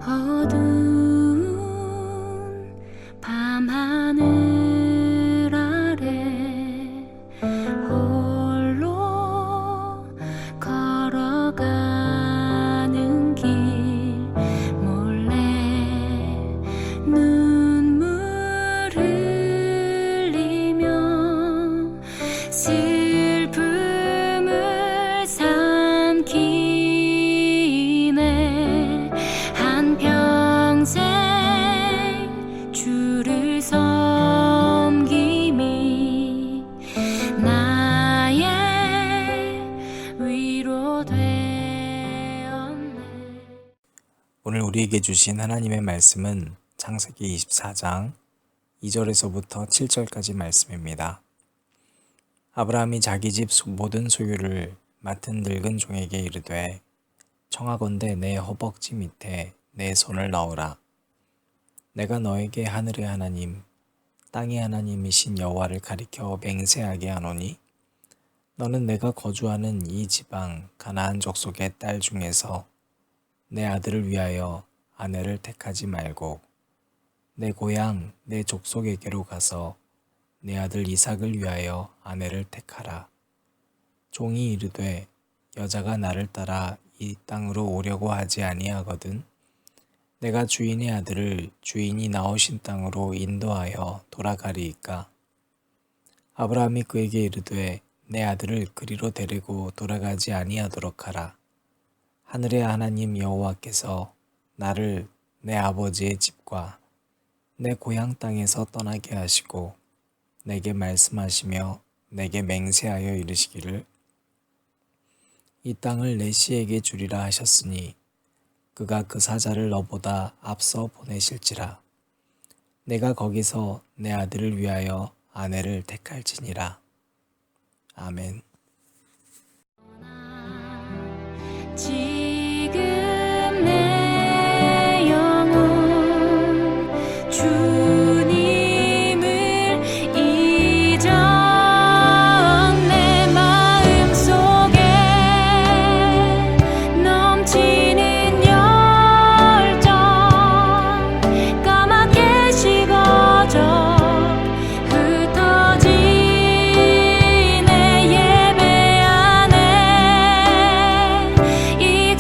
어두운 밤하늘 아래 홀로 걸어가는 길 몰래 눈물 흘리며 슬픔을 삼키네. 한평생 주를 섬김이 나의 위로 되었네. 오늘 우리에게 주신 하나님의 말씀은 창세기 24장 2절에서부터 7절까지 말씀입니다. 아브라함이 자기 집 모든 소유를 맡은 늙은 종에게 이르되 청하건대 내 허벅지 밑에 내 손을 넣으라. 내가 너에게 하늘의 하나님 땅의 하나님이신 여호와를 가리켜 맹세하게 하노니 너는 내가 거주하는 이 지방 가나안 족속의 딸 중에서 내 아들을 위하여 아내를 택하지 말고 내 고향 내 족속에게로 가서 내 아들 이삭을 위하여 아내를 택하라. 종이 이르되 여자가 나를 따라 이 땅으로 오려고 하지 아니하거든 내가 주인의 아들을 주인이 나오신 땅으로 인도하여 돌아가리이까. 아브라함이 그에게 이르되 내 아들을 그리로 데리고 돌아가지 아니하도록 하라. 하늘의 하나님 여호와께서 나를 내 아버지의 집과 내 고향 땅에서 떠나게 하시고 내게 말씀하시며 내게 맹세하여 이르시기를 이 땅을 내 씨에게 주리라 하셨으니 그가 그 사자를 너보다 앞서 보내실지라. 내가 거기서 내 아들을 위하여 아내를 택할지니라. 아멘. 지금 내 영혼 주님을 잊었네. 마음속에 넘치는 열정 까맣게 식어져 흩어지네. 예배 안에 이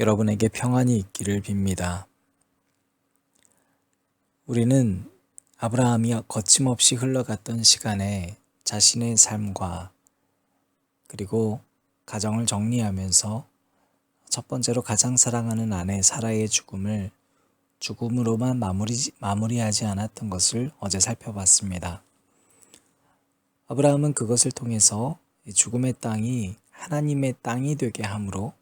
여러분에게 평안이 있기를 빕니다. 우리는 아브라함이 거침없이 흘러갔던 시간에 자신의 삶과 그리고 가정을 정리하면서 첫 번째로 가장 사랑하는 아내 사라의 죽음을 죽음으로만 마무리하지 않았던 것을 어제 살펴봤습니다. 아브라함은 그것을 통해서 죽음의 땅이 하나님의 땅이 되게 함으로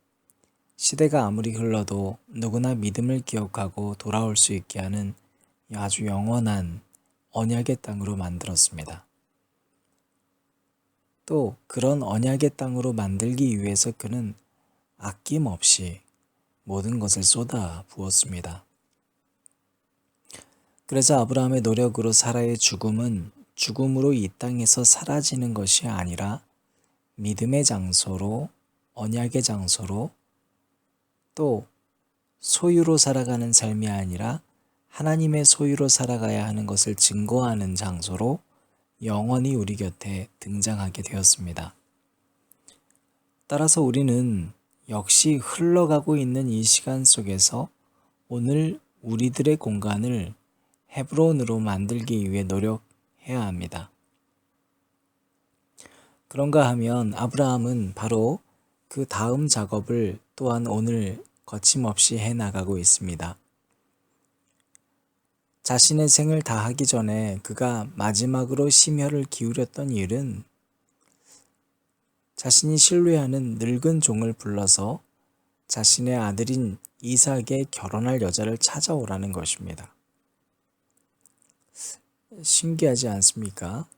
시대가 아무리 흘러도 누구나 믿음을 기억하고 돌아올 수 있게 하는 아주 영원한 언약의 땅으로 만들었습니다. 또 그런 언약의 땅으로 만들기 위해서 그는 아낌없이 모든 것을 쏟아 부었습니다. 그래서 아브라함의 노력으로 사라의 죽음은 죽음으로 이 땅에서 사라지는 것이 아니라 믿음의 장소로, 언약의 장소로, 또 소유로 살아가는 삶이 아니라 하나님의 소유로 살아가야 하는 것을 증거하는 장소로 영원히 우리 곁에 등장하게 되었습니다. 따라서 우리는 역시 흘러가고 있는 이 시간 속에서 오늘 우리들의 공간을 헤브론으로 만들기 위해 노력해야 합니다. 그런가 하면 아브라함은 바로 그 다음 작업을 또한 오늘 거침없이 해나가고 있습니다. 자신의 생을 다하기 전에 그가 마지막으로 심혈을 기울였던 일은 자신이 신뢰하는 늙은 종을 불러서 자신의 아들인 이삭에 결혼할 여자를 찾아오라는 것입니다. 신기하지 않습니까?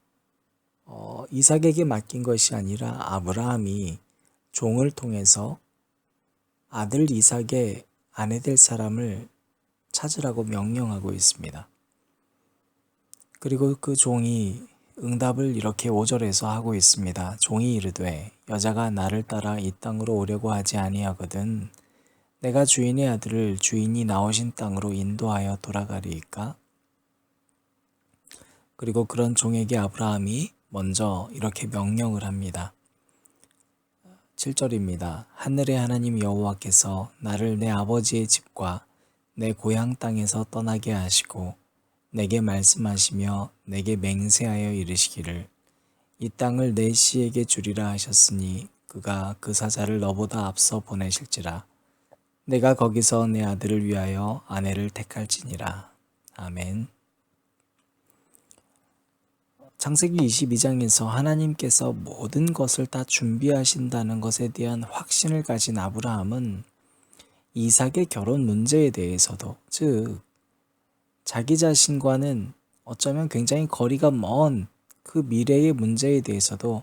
이삭에게 맡긴 것이 아니라 아브라함이 종을 통해서 아들 이삭의 아내 될 사람을 찾으라고 명령하고 있습니다. 그리고 그 종이 응답을 이렇게 5절에서 하고 있습니다. 종이 이르되 여자가 나를 따라 이 땅으로 오려고 하지 아니하거든 내가 주인의 아들을 주인이 나오신 땅으로 인도하여 돌아가리이까? 그리고 그런 종에게 아브라함이 먼저 이렇게 명령을 합니다. 7절입니다. 하늘의 하나님 여호와께서 나를 내 아버지의 집과 내 고향 땅에서 떠나게 하시고 내게 말씀하시며 내게 맹세하여 이르시기를 이 땅을 내 씨에게 주리라 하셨으니 그가 그 사자를 너보다 앞서 보내실지라 내가 거기서 내 아들을 위하여 아내를 택할지니라. 아멘. 창세기 22장에서 하나님께서 모든 것을 다 준비하신다는 것에 대한 확신을 가진 아브라함은 이삭의 결혼 문제에 대해서도, 즉 자기 자신과는 어쩌면 굉장히 거리가 먼 그 미래의 문제에 대해서도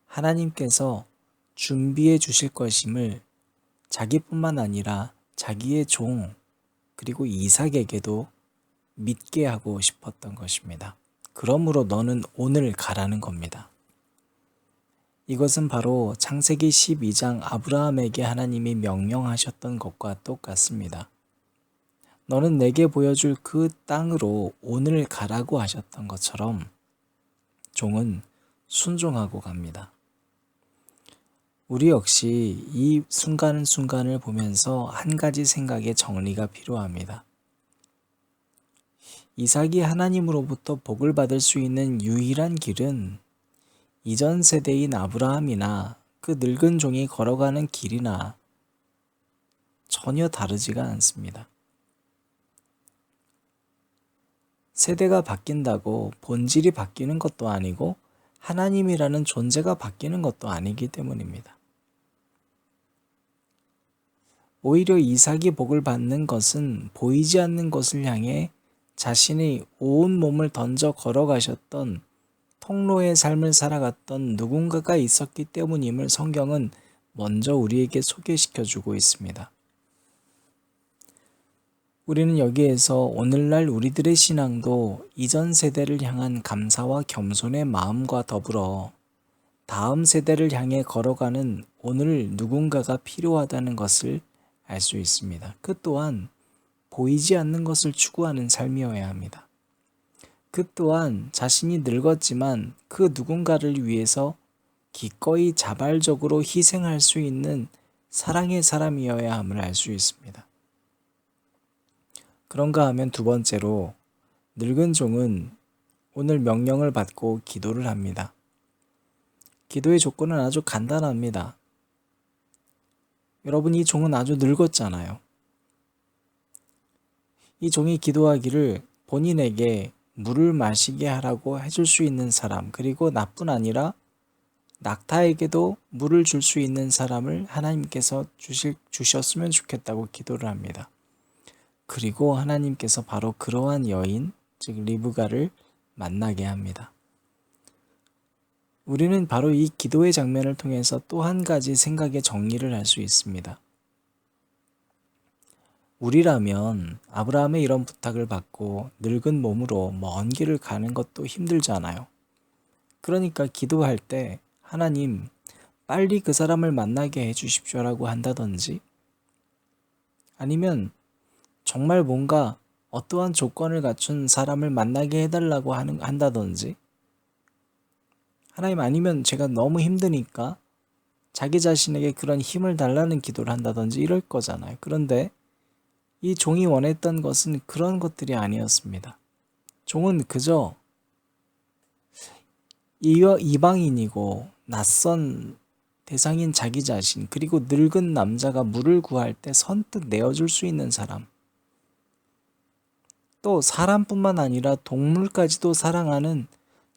하나님께서 준비해 주실 것임을 자기뿐만 아니라 자기의 종 그리고 이삭에게도 믿게 하고 싶었던 것입니다. 그러므로 너는 오늘 가라는 겁니다. 이것은 바로 창세기 12장 아브라함에게 하나님이 명령하셨던 것과 똑같습니다. 너는 내게 보여줄 그 땅으로 오늘 가라고 하셨던 것처럼 종은 순종하고 갑니다. 우리 역시 이 순간순간을 보면서 한 가지 생각의 정리가 필요합니다. 이삭이 하나님으로부터 복을 받을 수 있는 유일한 길은 이전 세대인 아브라함이나 그 늙은 종이 걸어가는 길이나 전혀 다르지가 않습니다. 세대가 바뀐다고 본질이 바뀌는 것도 아니고 하나님이라는 존재가 바뀌는 것도 아니기 때문입니다. 오히려 이삭이 복을 받는 것은 보이지 않는 것을 향해 자신의 온 몸을 던져 걸어가셨던 통로의 삶을 살아갔던 누군가가 있었기 때문임을 성경은 먼저 우리에게 소개시켜주고 있습니다. 우리는 여기에서 오늘날 우리들의 신앙도 이전 세대를 향한 감사와 겸손의 마음과 더불어 다음 세대를 향해 걸어가는 오늘 누군가가 필요하다는 것을 알 수 있습니다. 그 또한 보이지 않는 것을 추구하는 삶이어야 합니다. 그 또한 자신이 늙었지만 그 누군가를 위해서 기꺼이 자발적으로 희생할 수 있는 사랑의 사람이어야 함을 알 수 있습니다. 그런가 하면 두 번째로 늙은 종은 오늘 명령을 받고 기도를 합니다. 기도의 조건은 아주 간단합니다. 여러분, 이 종은 아주 늙었잖아요. 이 종이 기도하기를 본인에게 물을 마시게 하라고 해줄 수 있는 사람, 그리고 나뿐 아니라 낙타에게도 물을 줄 수 있는 사람을 하나님께서 주셨으면 좋겠다고 기도를 합니다. 그리고 하나님께서 바로 그러한 여인, 즉 리브가를 만나게 합니다. 우리는 바로 이 기도의 장면을 통해서 또 한 가지 생각의 정리를 할 수 있습니다. 우리라면 아브라함의 이런 부탁을 받고 늙은 몸으로 먼 길을 가는 것도 힘들잖아요. 그러니까 기도할 때 하나님, 빨리 그 사람을 만나게 해주십시오라고 한다든지, 아니면 정말 뭔가 어떠한 조건을 갖춘 사람을 만나게 해달라고 한다든지, 하나님, 아니면 제가 너무 힘드니까 자기 자신에게 그런 힘을 달라는 기도를 한다든지 이럴 거잖아요. 그런데 이 종이 원했던 것은 그런 것들이 아니었습니다. 종은 그저 이방인이고 낯선 대상인 자기 자신, 그리고 늙은 남자가 물을 구할 때 선뜻 내어줄 수 있는 사람, 또 사람뿐만 아니라 동물까지도 사랑하는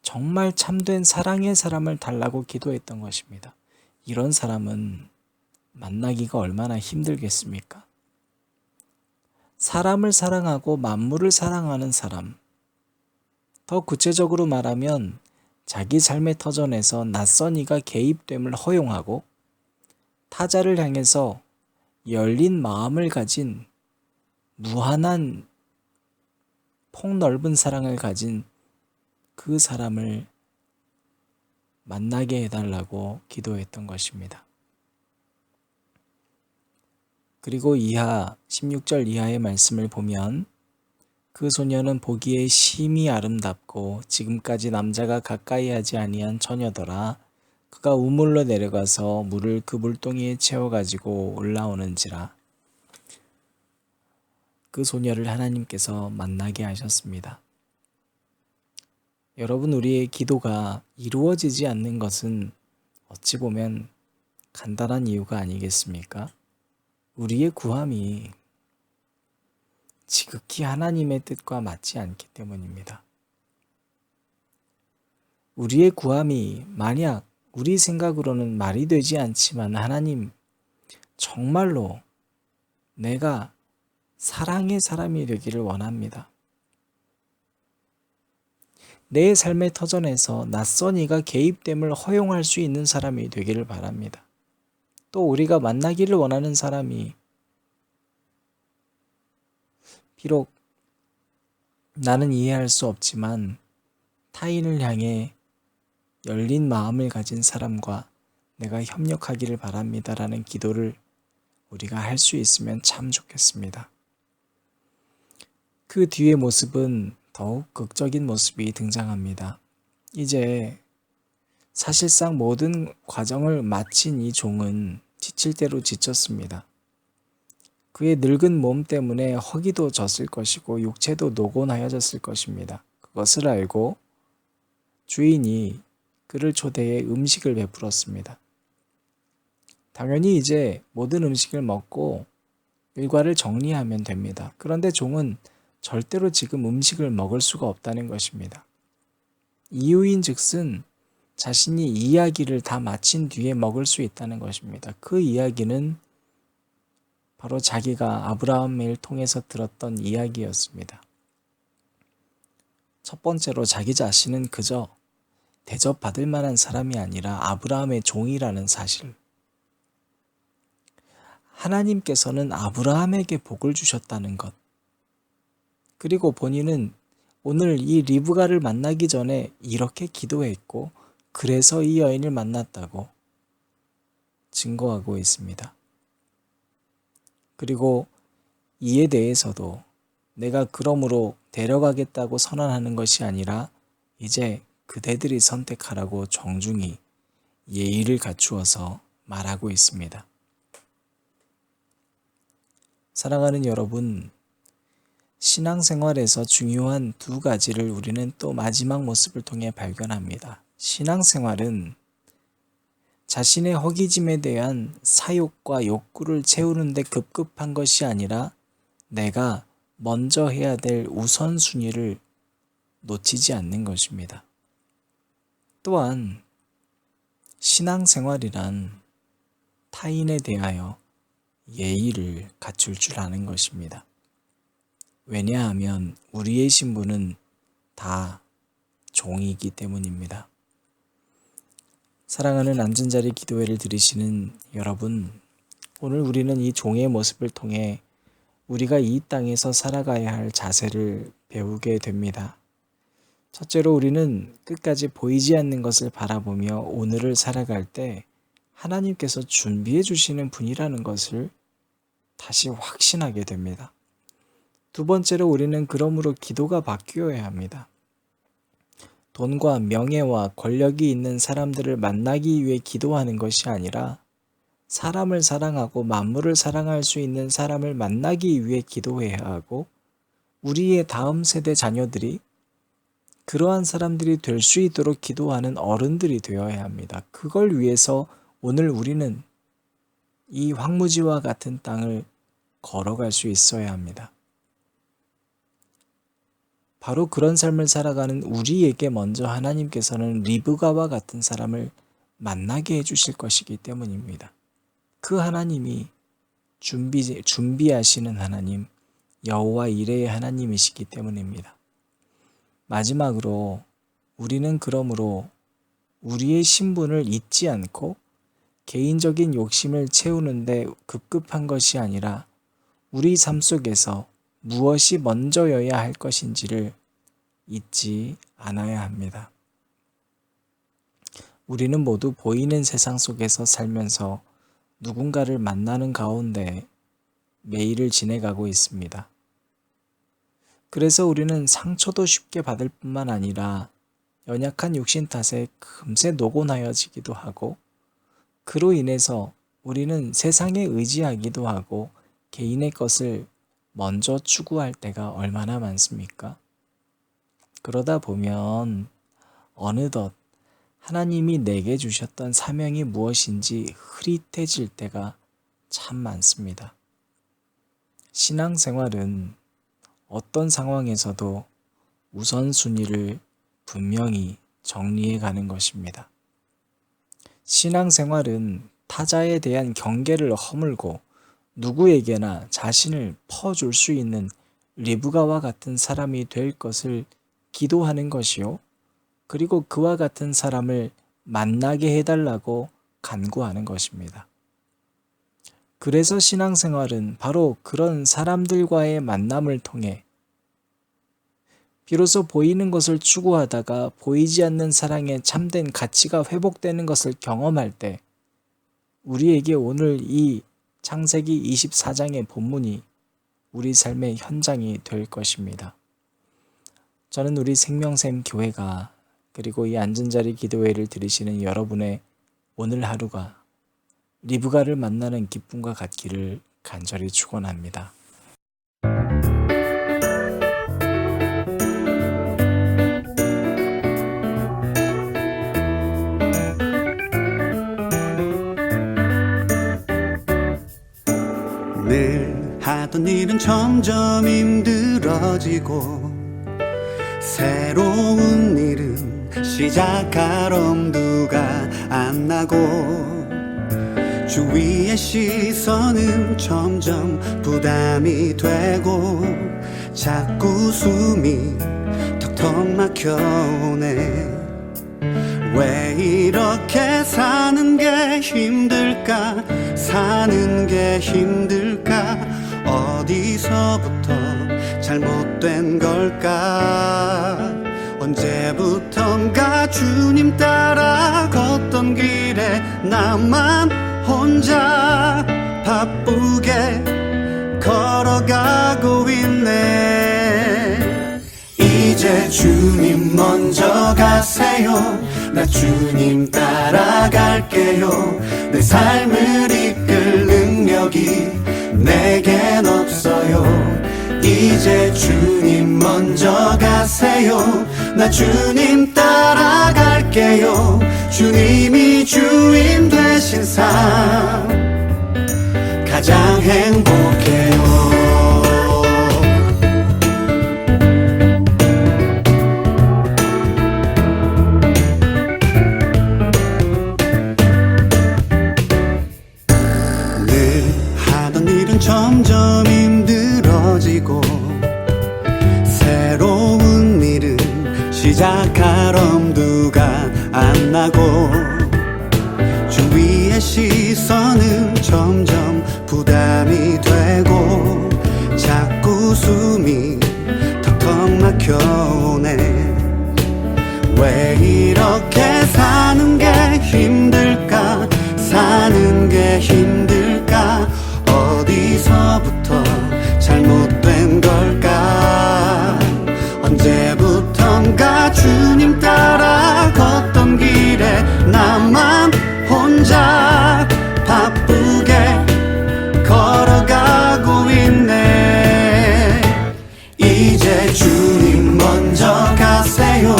정말 참된 사랑의 사람을 달라고 기도했던 것입니다. 이런 사람은 만나기가 얼마나 힘들겠습니까? 사람을 사랑하고 만물을 사랑하는 사람, 더 구체적으로 말하면 자기 삶의 터전에서 낯선 이가 개입됨을 허용하고 타자를 향해서 열린 마음을 가진 무한한 폭넓은 사랑을 가진 그 사람을 만나게 해달라고 기도했던 것입니다. 그리고 16절 이하의 말씀을 보면 그 소녀는 보기에 심히 아름답고 지금까지 남자가 가까이 하지 아니한 처녀더라. 그가 우물로 내려가서 물을 그 물동이에 채워가지고 올라오는지라. 그 소녀를 하나님께서 만나게 하셨습니다. 여러분, 우리의 기도가 이루어지지 않는 것은 어찌 보면 간단한 이유가 아니겠습니까? 우리의 구함이 지극히 하나님의 뜻과 맞지 않기 때문입니다. 우리의 구함이 만약 우리 생각으로는 말이 되지 않지만, 하나님, 정말로 내가 사랑의 사람이 되기를 원합니다. 내 삶의 터전에서 낯선 이가 개입됨을 허용할 수 있는 사람이 되기를 바랍니다. 또 우리가 만나기를 원하는 사람이 비록 나는 이해할 수 없지만 타인을 향해 열린 마음을 가진 사람과 내가 협력하기를 바랍니다라는 기도를 우리가 할 수 있으면 참 좋겠습니다. 그 뒤의 모습은 더욱 극적인 모습이 등장합니다. 이제 사실상 모든 과정을 마친 이 종은 지칠 대로 지쳤습니다. 그의 늙은 몸 때문에 허기도 졌을 것이고 육체도 노곤하여졌을 것입니다. 그것을 알고 주인이 그를 초대해 음식을 베풀었습니다. 당연히 이제 모든 음식을 먹고 일과를 정리하면 됩니다. 그런데 종은 절대로 지금 음식을 먹을 수가 없다는 것입니다. 이유인즉슨 자신이 이야기를 다 마친 뒤에 먹을 수 있다는 것입니다. 그 이야기는 바로 자기가 아브라함을 통해서 들었던 이야기였습니다. 첫 번째로 자기 자신은 그저 대접받을 만한 사람이 아니라 아브라함의 종이라는 사실. 하나님께서는 아브라함에게 복을 주셨다는 것. 그리고 본인은 오늘 이 리브가를 만나기 전에 이렇게 기도했고 그래서 이 여인을 만났다고 증거하고 있습니다. 그리고 이에 대해서도 내가 그러므로 데려가겠다고 선언하는 것이 아니라 이제 그대들이 선택하라고 정중히 예의를 갖추어서 말하고 있습니다. 사랑하는 여러분, 신앙생활에서 중요한 두 가지를 우리는 또 마지막 모습을 통해 발견합니다. 신앙생활은 자신의 허기짐에 대한 사욕과 욕구를 채우는데 급급한 것이 아니라 내가 먼저 해야 될 우선순위를 놓치지 않는 것입니다. 또한 신앙생활이란 타인에 대하여 예의를 갖출 줄 아는 것입니다. 왜냐하면 우리의 신분은 다 종이기 때문입니다. 사랑하는 앉은자리 기도회를 들으시는 여러분, 오늘 우리는 이 종의 모습을 통해 우리가 이 땅에서 살아가야 할 자세를 배우게 됩니다. 첫째로 우리는 끝까지 보이지 않는 것을 바라보며 오늘을 살아갈 때 하나님께서 준비해 주시는 분이라는 것을 다시 확신하게 됩니다. 두 번째로 우리는 그러므로 기도가 바뀌어야 합니다. 돈과 명예와 권력이 있는 사람들을 만나기 위해 기도하는 것이 아니라 사람을 사랑하고 만물을 사랑할 수 있는 사람을 만나기 위해 기도해야 하고 우리의 다음 세대 자녀들이 그러한 사람들이 될 수 있도록 기도하는 어른들이 되어야 합니다. 그걸 위해서 오늘 우리는 이 황무지와 같은 땅을 걸어갈 수 있어야 합니다. 바로 그런 삶을 살아가는 우리에게 먼저 하나님께서는 리브가와 같은 사람을 만나게 해주실 것이기 때문입니다. 그 하나님이 준비하시는 하나님, 여호와 이레의 하나님이시기 때문입니다. 마지막으로 우리는 그러므로 우리의 신분을 잊지 않고 개인적인 욕심을 채우는데 급급한 것이 아니라 우리 삶 속에서 무엇이 먼저여야 할 것인지를 잊지 않아야 합니다. 우리는 모두 보이는 세상 속에서 살면서 누군가를 만나는 가운데 매일을 지내가고 있습니다. 그래서 우리는 상처도 쉽게 받을 뿐만 아니라 연약한 육신 탓에 금세 노곤하여지기도 하고 그로 인해서 우리는 세상에 의지하기도 하고 개인의 것을 먼저 추구할 때가 얼마나 많습니까? 그러다 보면 어느덧 하나님이 내게 주셨던 사명이 무엇인지 흐릿해질 때가 참 많습니다. 신앙생활은 어떤 상황에서도 우선순위를 분명히 정리해 가는 것입니다. 신앙생활은 타자에 대한 경계를 허물고 누구에게나 자신을 퍼줄 수 있는 리브가와 같은 사람이 될 것을 기도하는 것이요. 그리고 그와 같은 사람을 만나게 해달라고 간구하는 것입니다. 그래서 신앙생활은 바로 그런 사람들과의 만남을 통해 비로소 보이는 것을 추구하다가 보이지 않는 사랑의 참된 가치가 회복되는 것을 경험할 때 우리에게 오늘 이 창세기 24장의 본문이 우리 삶의 현장이 될 것입니다. 저는 우리 생명샘 교회가 그리고 이 앉은 자리 기도회를 들으시는 여러분의 오늘 하루가 리브가를 만나는 기쁨과 같기를 간절히 축원합니다. 늘 하던 일은 점점 힘들어지고 새로운 일은 시작할 엄두가 안 나고 주위의 시선은 점점 부담이 되고 자꾸 숨이 턱턱 막혀오네. 왜 이렇게 사는 게 힘들까? 사는 게 힘들까? 어디서부터 잘못된 걸까? 언제부턴가 주님 따라 걷던 길에 나만 혼자 바쁘게 걸어가고 있네. 이제 주님 먼저 가세요. 나 주님 따라갈게요. 내 삶을 이끌 능력이 내겐 없어요. 이제 주님 먼저 가세요. 나 주님 따라갈게요. 주님이 주인 되신 삶 가장 행복해요. 늘 하던 일은 점점 힘들어지고 새로운 일은 시작할 엄두가 안 나고 주위의 시선은 점점 부담이 되고 자꾸 숨이 턱턱 막혀오네. 왜 이렇게 사는 게 힘들까? 사는 게 힘들까? 어디서부터 잘못된 걸까? 언제부턴가 주님 따라 걷던 길에 나만 혼자 바쁘게 걸어가고 있네. 이제 주님 먼저 가세요.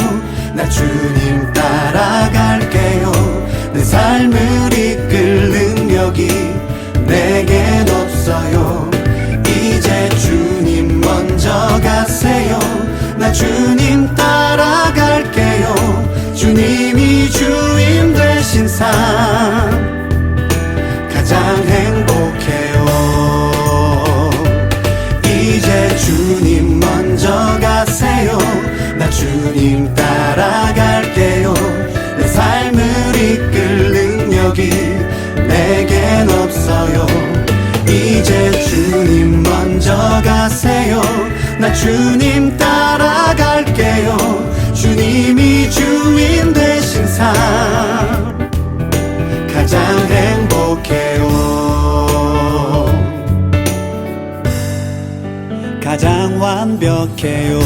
나 주님 따라갈게요. 내 삶을 이끌 능력이 내겐 없어요. 이제 주님 먼저 가세요. 나 주님 따라갈게요. 주님이 주인 되신 삶 가장 행복해요. 이제 주님 먼저 가세요. 나 주님 따라갈게요. 내 삶을 이끌 능력이 내겐 없어요. 이제 주님 먼저 가세요. 나 주님 따라갈게요. 주님이 주인 되신 삶 가장 행복해요. 가장 완벽해요.